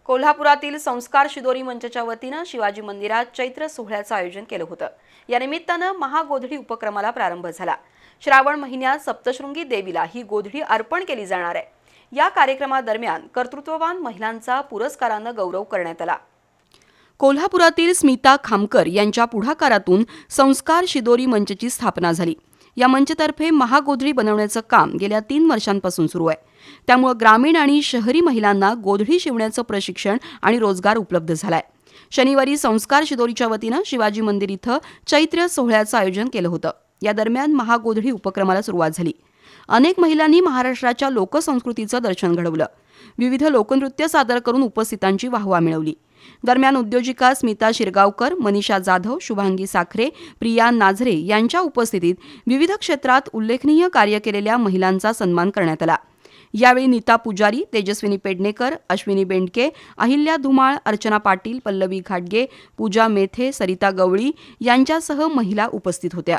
कोल्हापुरातील संस्कार शिदोरी मंचच्या वतीनं शिवाजी मंदिरात चैत्र सोहळ्याचं आयोजन केलं होतं। या निमित्तानं महागोधडी उपक्रमाला प्रारंभ झाला। श्रावण महिन्यात सप्तशृंगी देवीला ही गोधडी अर्पण केली जाणार आहे। या कार्यक्रमादरम्यान कर्तृत्ववान महिलांचा पुरस्कारानं गौरव करण्यात आला। कोल्हापुरातील स्मिता खामकर यांच्या पुढाकारातून संस्कार शिदोरी मंचची स्थापना झाली। या मंचतर्फे महागोधडी बनवण्याचं काम गेल्या 3 वर्षांपासून सुरू आहे। त्यामुळे ग्रामीण आणि शहरी महिलांना गोधडी शिवण्याचं प्रशिक्षण आणि रोजगार उपलब्ध झालाय। शनिवारी संस्कार शिदोरीच्या वतीनं शिवाजी मंदिर इथं चैत्र सोहळ्याचं आयोजन केलं होतं। या दरम्यान महागोधडी उपक्रमाला सुरुवात झाली। अनेक महिलांनी महाराष्ट्राच्या लोकसंस्कृतीचं दर्शन घडवलं। विविध लोकनृत्य सादर करून उपस्थितांची वाहवा मिळवली। दरम्यान उद्योजिका स्मिता शिरगावकर, मनीषा जाधव, शुभांगी साखरे, प्रिया नाझरे यांच्या उपस्थितीत विविध क्षेत्रात उल्लेखनीय कार्य केलेल्या महिलांचा सन्मान करण्यात आला। यावेळी नीता पुजारी, तेजस्विनी पेडणेकर, अश्विनी बेंडके, अहिल्या धुमाळ, अर्चना पाटील, पल्लवी घाटगे, पूजा मेथे, सरिता गवळी यांच्यासह महिला उपस्थित होत्या।